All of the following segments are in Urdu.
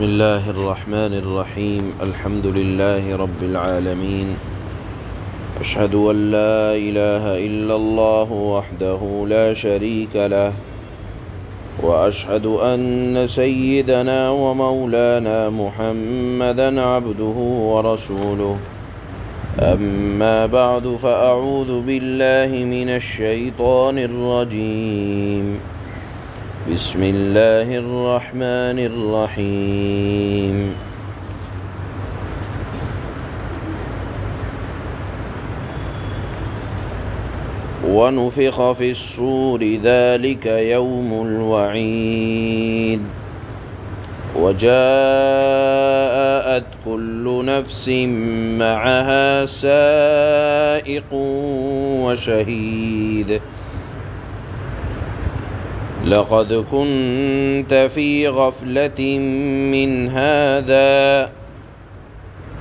بسم الله الرحمن الرحيم الحمد لله رب العالمين أشهد أن لا إله إلا الله وحده لا شريك له وأشهد أن سيدنا ومولانا محمدا عبده ورسوله أما بعد فأعوذ بالله من الشيطان الرجيم بسم الله الرحمن الرحيم ونفخ في الصور ذلك يوم الوعيد وجاءت كل نفس معها سائق وشهيد لقد كنت في غفلة من هذا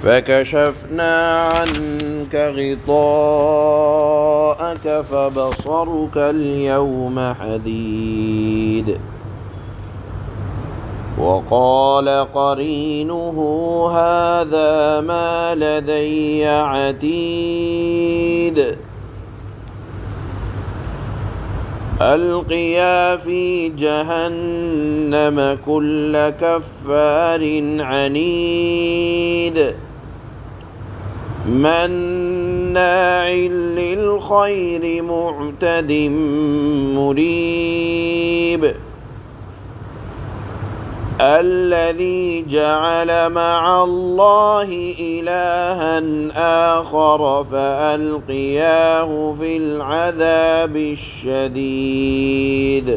فكشفنا عنك غطاءك فبصرك اليوم حديد وقال قرينه هذا ما لدي عتيد ألقيا في جهنم كل كفار عنيد مناع للخير معتد مريب الذي جعل مع الله إلها آخر فألقياه في العذاب الشديد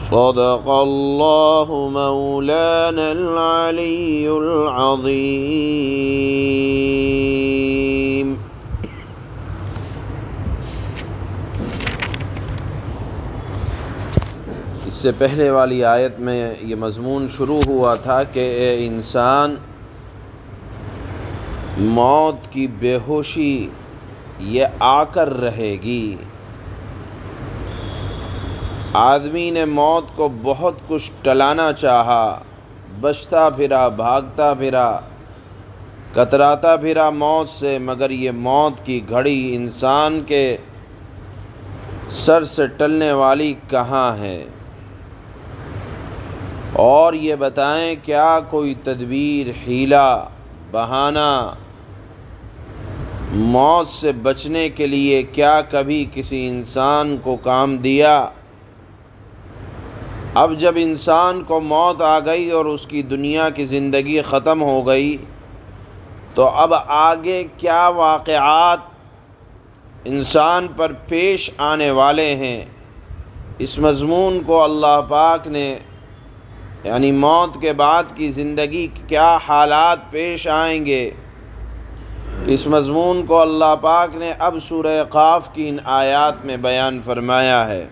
صدق الله مولانا العلي العظيم. اس سے پہلے والی آیت میں یہ مضمون شروع ہوا تھا کہ اے انسان، موت کی بے ہوشی یہ آ کر رہے گی۔ آدمی نے موت کو بہت کچھ ٹلانا چاہا، بچتا پھرا، بھاگتا پھرا، کتراتا پھرا موت سے، مگر یہ موت کی گھڑی انسان کے سر سے ٹلنے والی کہاں ہے؟ اور یہ بتائیں کیا کوئی تدبیر، حیلہ، بہانہ موت سے بچنے کے لیے کیا کبھی کسی انسان کو کام دیا؟ اب جب انسان کو موت آ گئی اور اس کی دنیا کی زندگی ختم ہو گئی، تو اب آگے کیا واقعات انسان پر پیش آنے والے ہیں، اس مضمون کو اللہ پاک نے، یعنی موت کے بعد کی زندگی کیا حالات پیش آئیں گے، اس مضمون کو اللہ پاک نے اب سورہ قاف کی ان آیات میں بیان فرمایا ہے۔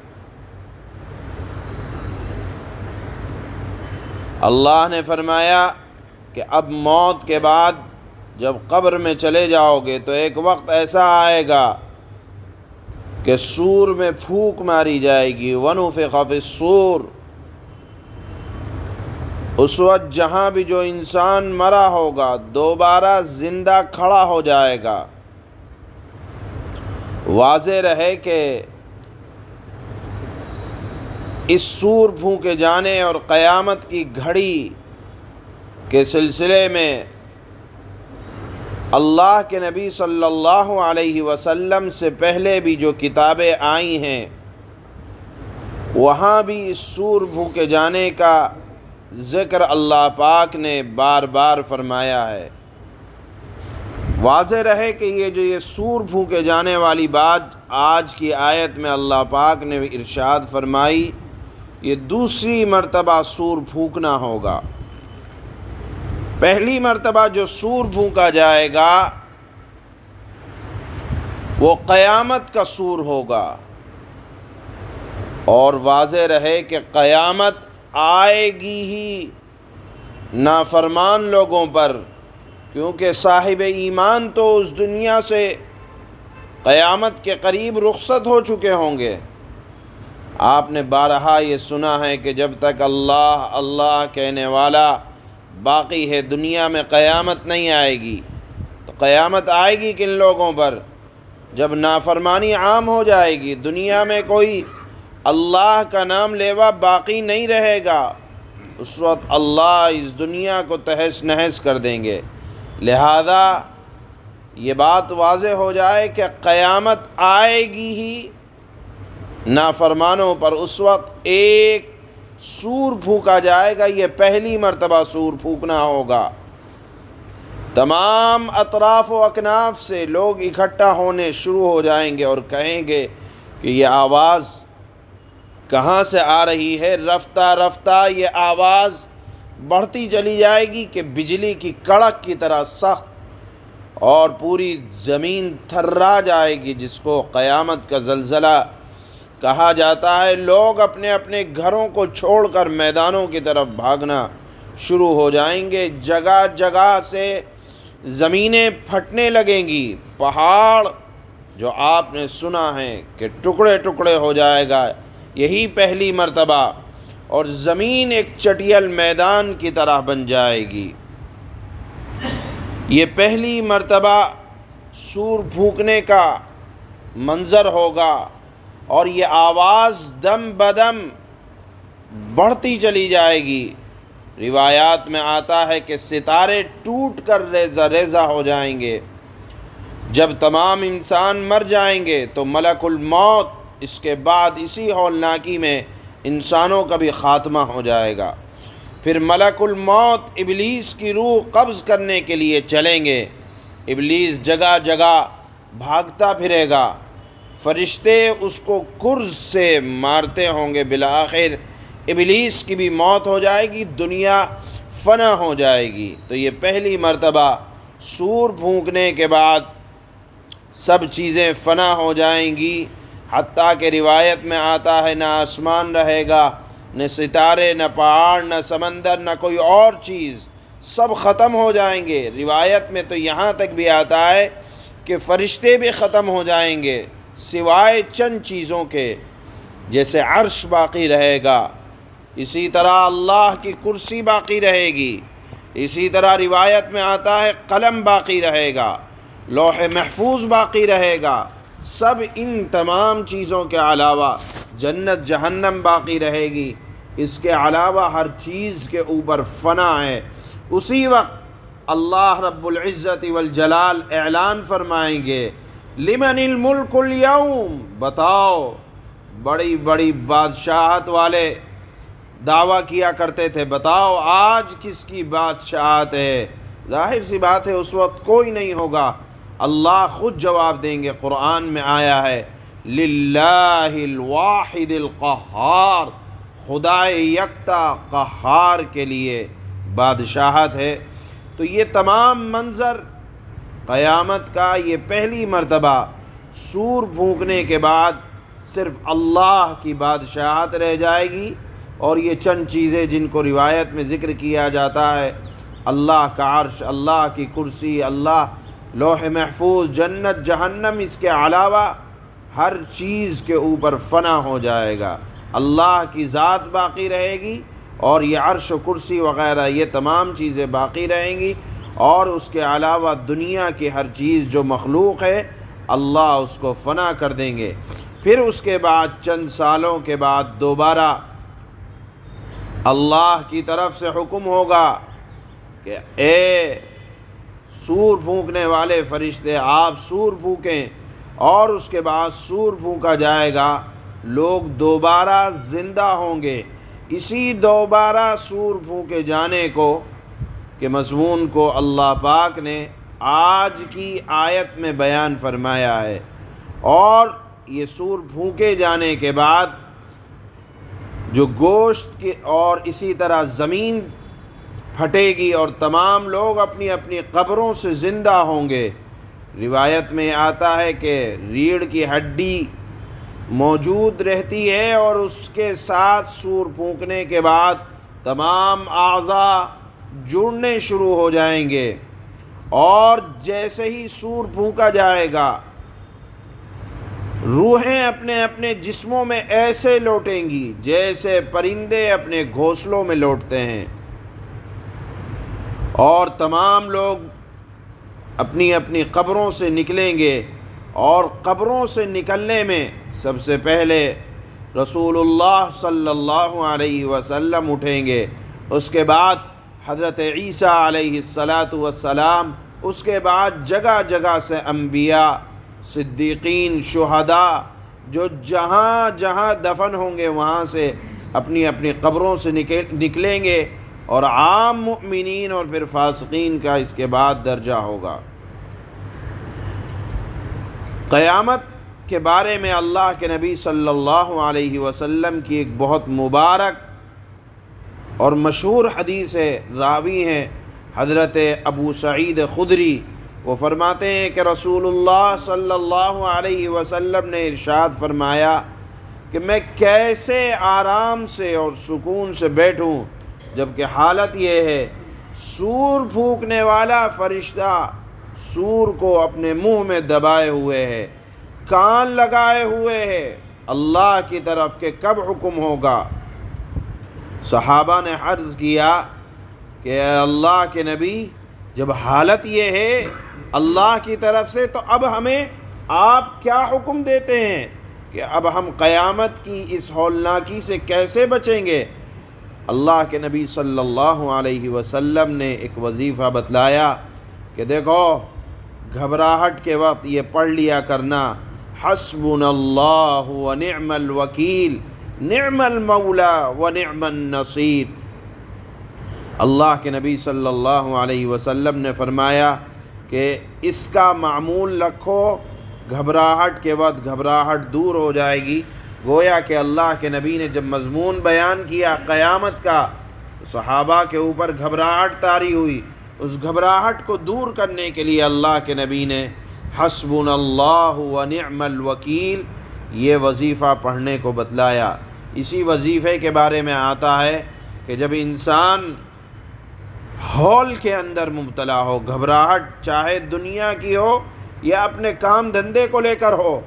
اللہ نے فرمایا کہ اب موت کے بعد جب قبر میں چلے جاؤ گے تو ایک وقت ایسا آئے گا کہ سور میں پھونک ماری جائے گی، وَنُفِخَ فِي الصُّورِ، اس وقت جہاں بھی جو انسان مرا ہوگا دوبارہ زندہ کھڑا ہو جائے گا۔ واضح رہے کہ اس سور پھونکے جانے اور قیامت کی گھڑی کے سلسلے میں اللہ کے نبی صلی اللہ علیہ وسلم سے پہلے بھی جو کتابیں آئی ہیں وہاں بھی اس سور پھونکے جانے کا ذکر اللہ پاک نے بار بار فرمایا ہے۔ واضح رہے کہ یہ سور پھونکے جانے والی بات آج کی آیت میں اللہ پاک نے ارشاد فرمائی، یہ دوسری مرتبہ سور پھونکنا ہوگا۔ پہلی مرتبہ جو سور پھونکا جائے گا وہ قیامت کا سور ہوگا، اور واضح رہے کہ قیامت آئے گی ہی نافرمان لوگوں پر، کیونکہ صاحب ایمان تو اس دنیا سے قیامت کے قریب رخصت ہو چکے ہوں گے۔ آپ نے بارہا یہ سنا ہے کہ جب تک اللہ اللہ کہنے والا باقی ہے دنیا میں قیامت نہیں آئے گی۔ تو قیامت آئے گی کن لوگوں پر؟ جب نافرمانی عام ہو جائے گی، دنیا میں کوئی اللہ کا نام لیوا باقی نہیں رہے گا، اس وقت اللہ اس دنیا کو تہس نہس کر دیں گے۔ لہذا یہ بات واضح ہو جائے کہ قیامت آئے گی ہی نافرمانوں پر، اس وقت ایک سور پھونکا جائے گا، یہ پہلی مرتبہ سور پھونکنا ہوگا۔ تمام اطراف و اکناف سے لوگ اکٹھا ہونے شروع ہو جائیں گے اور کہیں گے کہ یہ آواز کہاں سے آ رہی ہے؟ رفتہ رفتہ یہ آواز بڑھتی چلی جائے گی کہ بجلی کی کڑک کی طرح سخت، اور پوری زمین تھرا جائے گی، جس کو قیامت کا زلزلہ کہا جاتا ہے۔ لوگ اپنے اپنے گھروں کو چھوڑ کر میدانوں کی طرف بھاگنا شروع ہو جائیں گے، جگہ جگہ سے زمینیں پھٹنے لگیں گی، پہاڑ جو آپ نے سنا ہے کہ ٹکڑے ٹکڑے ہو جائے گا، یہی پہلی مرتبہ، اور زمین ایک چٹیل میدان کی طرح بن جائے گی۔ یہ پہلی مرتبہ سور پھونکنے کا منظر ہوگا، اور یہ آواز دم بدم بڑھتی چلی جائے گی۔ روایات میں آتا ہے کہ ستارے ٹوٹ کر ریزہ ریزہ ہو جائیں گے۔ جب تمام انسان مر جائیں گے تو ملک الموت اس کے بعد اسی ہولناکی میں انسانوں کا بھی خاتمہ ہو جائے گا۔ پھر ملک الموت ابلیس کی روح قبض کرنے کے لیے چلیں گے۔ ابلیس جگہ جگہ بھاگتا پھرے گا، فرشتے اس کو کرز سے مارتے ہوں گے، بالآخر ابلیس کی بھی موت ہو جائے گی، دنیا فنا ہو جائے گی۔ تو یہ پہلی مرتبہ سور پھونکنے کے بعد سب چیزیں فنا ہو جائیں گی، حتیٰ کہ روایت میں آتا ہے نہ آسمان رہے گا، نہ ستارے، نہ پہاڑ، نہ سمندر، نہ کوئی اور چیز، سب ختم ہو جائیں گے۔ روایت میں تو یہاں تک بھی آتا ہے کہ فرشتے بھی ختم ہو جائیں گے، سوائے چند چیزوں کے، جیسے عرش باقی رہے گا، اسی طرح اللہ کی کرسی باقی رہے گی، اسی طرح روایت میں آتا ہے قلم باقی رہے گا، لوح محفوظ باقی رہے گا۔ سب ان تمام چیزوں کے علاوہ جنت جہنم باقی رہے گی، اس کے علاوہ ہر چیز کے اوپر فنا ہے۔ اسی وقت اللہ رب العزت والجلال اعلان فرمائیں گے لمن الملک اليوم، بتاؤ، بڑی بڑی بادشاہت والے دعویٰ کیا کرتے تھے، بتاؤ آج کس کی بادشاہت ہے؟ ظاہر سی بات ہے اس وقت کوئی نہیں ہوگا، اللہ خود جواب دیں گے۔ قرآن میں آیا ہے للہ الواحد القہار، خدا یکتا قہار کے لیے بادشاہت ہے۔ تو یہ تمام منظر قیامت کا، یہ پہلی مرتبہ سور پھونکنے کے بعد صرف اللہ کی بادشاہت رہ جائے گی، اور یہ چند چیزیں جن کو روایت میں ذکر کیا جاتا ہے، اللہ کا عرش، اللہ کی کرسی، اللہ لوح محفوظ، جنت جہنم، اس کے علاوہ ہر چیز کے اوپر فنا ہو جائے گا، اللہ کی ذات باقی رہے گی، اور یہ عرش و کرسی وغیرہ یہ تمام چیزیں باقی رہیں گی، اور اس کے علاوہ دنیا کی ہر چیز جو مخلوق ہے اللہ اس کو فنا کر دیں گے۔ پھر اس کے بعد چند سالوں کے بعد دوبارہ اللہ کی طرف سے حکم ہوگا کہ اے سور پھونکنے والے فرشتے، آپ سور پھونکیں، اور اس کے بعد سور پھونکا جائے گا، لوگ دوبارہ زندہ ہوں گے۔ اسی دوبارہ سور پھونکے جانے کو کہ مضمون کو اللہ پاک نے آج کی آیت میں بیان فرمایا ہے، اور یہ سور پھونکے جانے کے بعد جو گوشت کی اور اسی طرح زمین پھٹے گی اور تمام لوگ اپنی اپنی قبروں سے زندہ ہوں گے۔ روایت میں آتا ہے کہ ریڑھ کی ہڈی موجود رہتی ہے، اور اس کے ساتھ سور پھونکنے کے بعد تمام اعضاء جڑنے شروع ہو جائیں گے، اور جیسے ہی سور پھونکا جائے گا روحیں اپنے اپنے جسموں میں ایسے لوٹیں گی جیسے پرندے اپنے گھونسلوں میں لوٹتے ہیں، اور تمام لوگ اپنی اپنی قبروں سے نکلیں گے، اور قبروں سے نکلنے میں سب سے پہلے رسول اللہ صلی اللہ علیہ وسلم اٹھیں گے، اس کے بعد حضرت عیسیٰ علیہ السلام، اس کے بعد جگہ جگہ سے انبیاء، صدیقین، شہداء، جو جہاں جہاں دفن ہوں گے وہاں سے اپنی اپنی قبروں سے نکلیں گے، اور عام مؤمنین اور پھر فاسقین کا اس کے بعد درجہ ہوگا۔ قیامت کے بارے میں اللہ کے نبی صلی اللہ علیہ وسلم کی ایک بہت مبارک اور مشہور حدیث ہے، راوی ہیں حضرت ابو سعید خدری، وہ فرماتے ہیں کہ رسول اللہ صلی اللہ علیہ وسلم نے ارشاد فرمایا کہ میں کیسے آرام سے اور سکون سے بیٹھوں، جبکہ حالت یہ ہے سور پھونکنے والا فرشتہ سور کو اپنے منہ میں دبائے ہوئے ہے، کان لگائے ہوئے ہے اللہ کی طرف کہ کب حکم ہوگا۔ صحابہ نے عرض کیا کہ اے اللہ کے نبی، جب حالت یہ ہے اللہ کی طرف سے تو اب ہمیں آپ کیا حکم دیتے ہیں کہ اب ہم قیامت کی اس ہولناکی سے کیسے بچیں گے؟ اللہ کے نبی صلی اللہ علیہ وسلم نے ایک وظیفہ بتلایا کہ دیکھو، گھبراہٹ کے وقت یہ پڑھ لیا کرنا، حسبنا اللہ ونعم الوکیل نعم المولا ونعم النصیر۔ اللہ کے نبی صلی اللہ علیہ وسلم نے فرمایا کہ اس کا معمول رکھو، گھبراہٹ کے وقت گھبراہٹ دور ہو جائے گی۔ گویا کہ اللہ کے نبی نے جب مضمون بیان کیا قیامت کا، صحابہ کے اوپر گھبراہٹ طاری ہوئی، اس گھبراہٹ کو دور کرنے کے لیے اللہ کے نبی نے حسبنا اللہ ونعم الوکیل یہ وظیفہ پڑھنے کو بتلایا۔ اسی وظیفے کے بارے میں آتا ہے کہ جب انسان ہول کے اندر مبتلا ہو، گھبراہٹ چاہے دنیا کی ہو یا اپنے کام دھندے کو لے کر ہو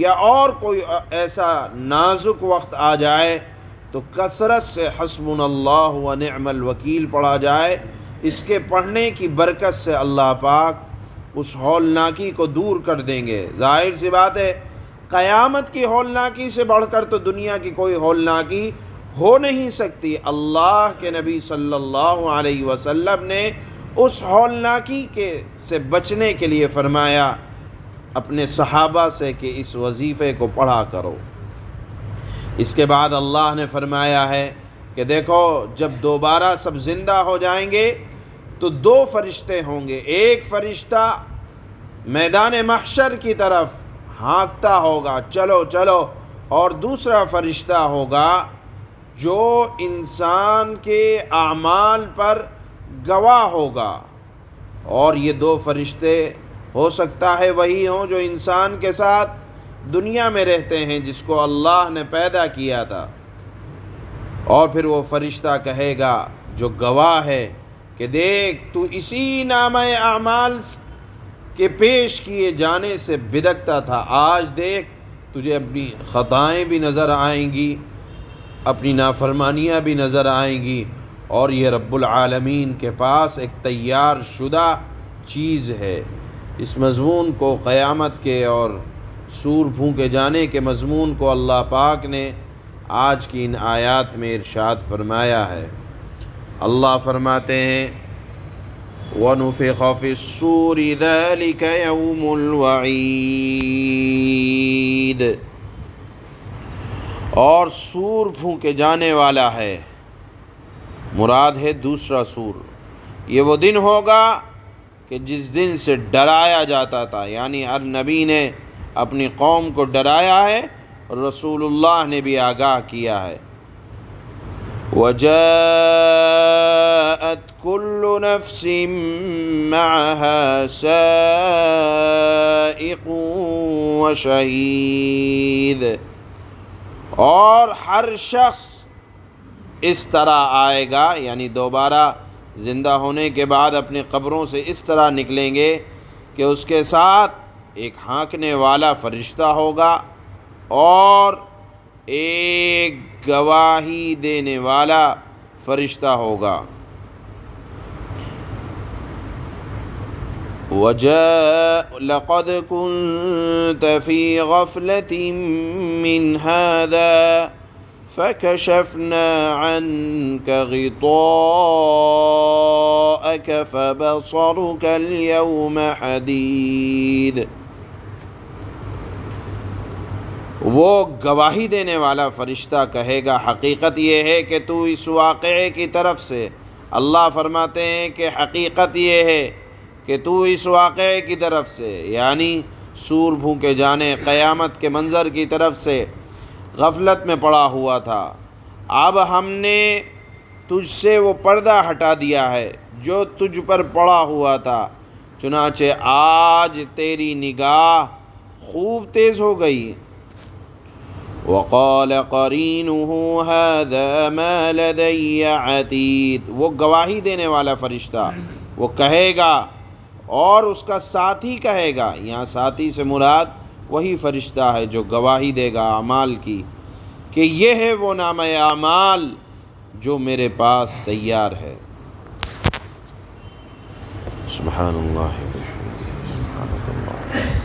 یا اور کوئی ایسا نازک وقت آ جائے، تو کثرت سے حسبنا اللہ ونعم الوکیل پڑھا جائے۔ اس کے پڑھنے کی برکت سے اللہ پاک اس ہولناکی کو دور کر دیں گے۔ ظاہر سی بات ہے، قیامت کی ہولناکی سے بڑھ کر تو دنیا کی کوئی ہولناکی ہو نہیں سکتی۔ اللہ کے نبی صلی اللہ علیہ وسلم نے اس ہولناکی سے بچنے کے لیے فرمایا اپنے صحابہ سے کہ اس وظیفے کو پڑھا کرو۔ اس کے بعد اللہ نے فرمایا ہے کہ دیکھو، جب دوبارہ سب زندہ ہو جائیں گے تو دو فرشتے ہوں گے، ایک فرشتہ میدان محشر کی طرف ہانکتا ہوگا چلو چلو، اور دوسرا فرشتہ ہوگا جو انسان کے اعمال پر گواہ ہوگا۔ اور یہ دو فرشتے ہو سکتا ہے وہی ہوں جو انسان کے ساتھ دنیا میں رہتے ہیں، جس کو اللہ نے پیدا کیا تھا۔ اور پھر وہ فرشتہ کہے گا جو گواہ ہے کہ دیکھ، تو اسی نامہ اعمال کے پیش کیے جانے سے بدکتا تھا، آج دیکھ تجھے اپنی خطائیں بھی نظر آئیں گی، اپنی نافرمانیاں بھی نظر آئیں گی، اور یہ رب العالمین کے پاس ایک تیار شدہ چیز ہے۔ اس مضمون کو قیامت کے اور سور پھونکے جانے کے مضمون کو اللہ پاک نے آج کی ان آیات میں ارشاد فرمایا ہے۔ اللہ فرماتے ہیں وَنُفِخَ فِي الصُّورِ ذَلِكَ يَوْمُ الْوَعِيدِ، اور سور پھونکے جانے والا ہے، مراد ہے دوسرا سور۔ یہ وہ دن ہوگا کہ جس دن سے ڈرایا جاتا تھا، یعنی ہر نبی نے اپنی قوم کو ڈرایا ہے اور رسول اللہ نے بھی آگاہ کیا ہے۔ وَجَاءَتْ كُلُّ نَفْسٍ مَّعَهَا سَائِقٌ وَشَهِيدٌ، اور ہر شخص اس طرح آئے گا، یعنی دوبارہ زندہ ہونے کے بعد اپنی قبروں سے اس طرح نکلیں گے کہ اس کے ساتھ ایک ہانکنے والا فرشتہ ہوگا اور ایک گواہی دینے والا فرشتہ ہوگا۔ لقد كنت في غفلة من هذا فكشفنا عنك غطاءك فبصرك اليوم حديد۔ وہ گواہی دینے والا فرشتہ کہے گا حقیقت یہ ہے کہ تو اس واقعے کی طرف سے، اللہ فرماتے ہیں کہ حقیقت یہ ہے کہ تو اس واقعے کی طرف سے، یعنی سور بھونکے جانے قیامت کے منظر کی طرف سے غفلت میں پڑا ہوا تھا، اب ہم نے تجھ سے وہ پردہ ہٹا دیا ہے جو تجھ پر پڑا ہوا تھا، چنانچہ آج تیری نگاہ خوب تیز ہو گئی۔ وقال قرینہ ھذا ما لدی عتید، وہ گواہی دینے والا فرشتہ وہ کہے گا اور اس کا ساتھی کہے گا، یہاں ساتھی سے مراد وہی فرشتہ ہے جو گواہی دے گا اعمال کی، کہ یہ ہے وہ نامہ اعمال جو میرے پاس تیار ہے۔ سبحان اللہ و بحمدہ، سبحانک اللہ۔